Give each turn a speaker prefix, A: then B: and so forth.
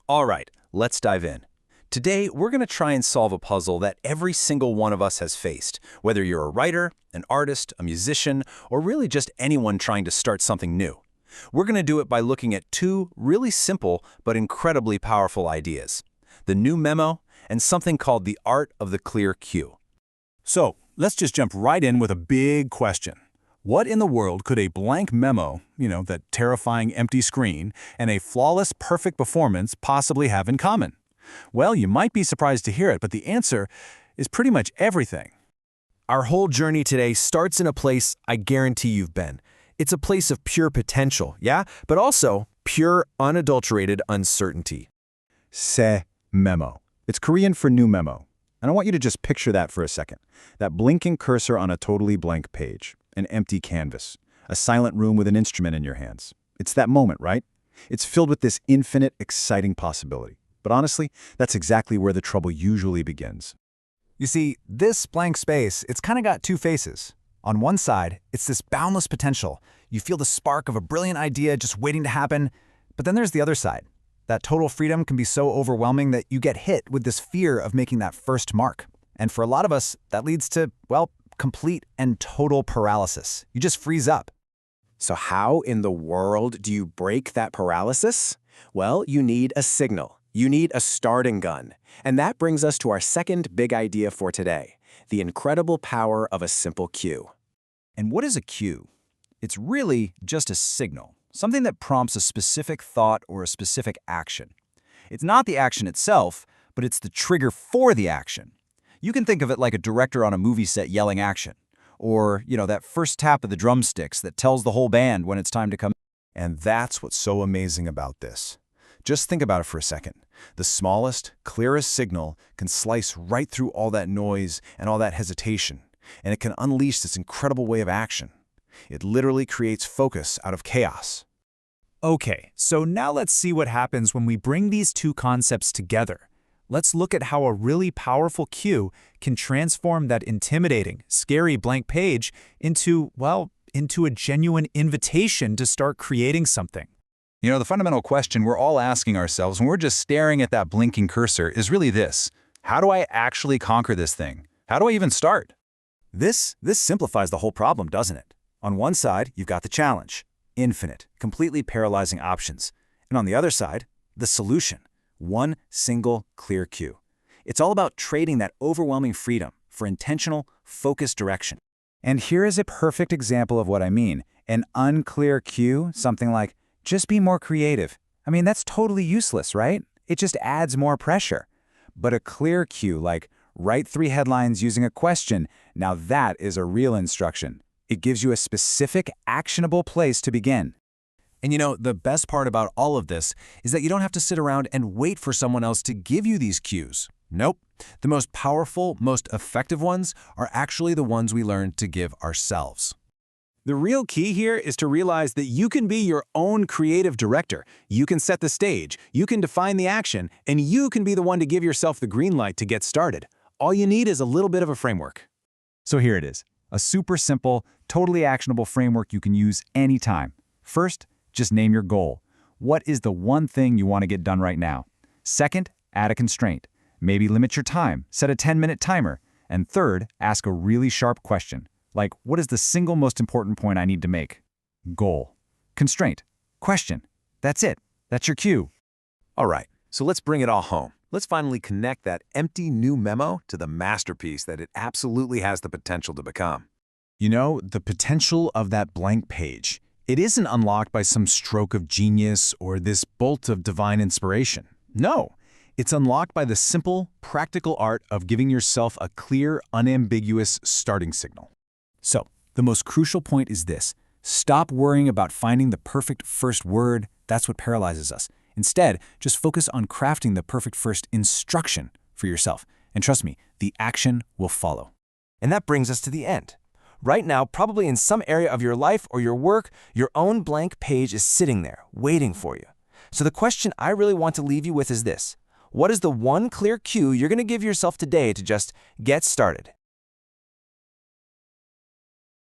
A: All right, let's dive in. Today, we're going to try and solve a puzzle that every single one of us has faced, whether you're a writer, an artist, a musician, or really just anyone trying to start something new. We're going to do it by looking at two really simple but incredibly powerful ideas: the new memo and something called the art of the clear cue.
B: So, let's just jump right in with a big question. What in the world could a blank memo, that terrifying empty screen, and a flawless perfect performance possibly have in common? Well, you might be surprised to hear it, but the answer is pretty much everything.
C: Our whole journey today starts in a place I guarantee you've been. It's a place of pure potential, yeah? But also pure, unadulterated uncertainty.
B: Se memo. It's Korean for new memo. And I want you to just picture that for a second. That blinking cursor on a totally blank page. An empty canvas. A silent room with an instrument in your hands. It's that moment, right? It's filled with this infinite, exciting possibility. But honestly, that's exactly where the trouble usually begins.
D: You see, this blank space, it's kind of got two faces. On one side, it's this boundless potential. You feel the spark of a brilliant idea just waiting to happen. But then there's the other side. That total freedom can be so overwhelming that you get hit with this fear of making that first mark. And for a lot of us, that leads to, well, complete and total paralysis. You just freeze up.
E: So how in the world do you break that paralysis? Well, you need a signal. You need a starting gun. And that brings us to our second big idea for today: the incredible power of a simple cue.
D: And what is a cue? It's really just a signal, something that prompts a specific thought or a specific action. It's not the action itself, but it's the trigger for the action. You can think of it like a director on a movie set yelling action, or, that first tap of the drumsticks that tells the whole band when it's time to come.
B: And that's what's so amazing about this. Just think about it for a second. The smallest, clearest signal can slice right through all that noise and all that hesitation, and it can unleash this incredible way of action. It literally creates focus out of chaos.
F: Okay, so now let's see what happens when we bring these two concepts together. Let's look at how a really powerful cue can transform that intimidating, scary blank page into a genuine invitation to start creating something.
A: The fundamental question we're all asking ourselves when we're just staring at that blinking cursor is really this: how do I actually conquer this thing? How do I even start?
D: This simplifies the whole problem, doesn't it? On one side, you've got the challenge, infinite, completely paralyzing options. And on the other side, the solution, one single clear cue. It's all about trading that overwhelming freedom for intentional, focused direction.
G: And here is a perfect example of what I mean. An unclear cue, something like, just be more creative. I mean, that's totally useless, right? It just adds more pressure. But a clear cue, like, write 3 headlines using a question, now that is a real instruction. It gives you a specific, actionable place to begin.
C: And the best part about all of this is that you don't have to sit around and wait for someone else to give you these cues. Nope. The most powerful, most effective ones are actually the ones we learn to give ourselves.
E: The real key here is to realize that you can be your own creative director. You can set the stage, you can define the action, and you can be the one to give yourself the green light to get started. All you need is a little bit of a framework.
G: So here it is, a super simple, totally actionable framework you can use anytime. First, just name your goal. What is the one thing you want to get done right now? Second, add a constraint. Maybe limit your time, set a 10-minute timer. And third, ask a really sharp question. Like, what is the single most important point I need to make? Goal. Constraint. Question. That's it. That's your cue.
E: All right, so let's bring it all home. Let's finally connect that empty new memo to the masterpiece that it absolutely has the potential to become.
B: The potential of that blank page, it isn't unlocked by some stroke of genius or this bolt of divine inspiration. No, it's unlocked by the simple, practical art of giving yourself a clear, unambiguous starting signal.
D: So, the most crucial point is this: stop worrying about finding the perfect first word. That's what paralyzes us. Instead, just focus on crafting the perfect first instruction for yourself. And trust me, the action will follow.
C: And that brings us to the end. Right now, probably in some area of your life or your work, your own blank page is sitting there, waiting for you. So the question I really want to leave you with is this: what is the one clear cue you're going to give yourself today to just get started?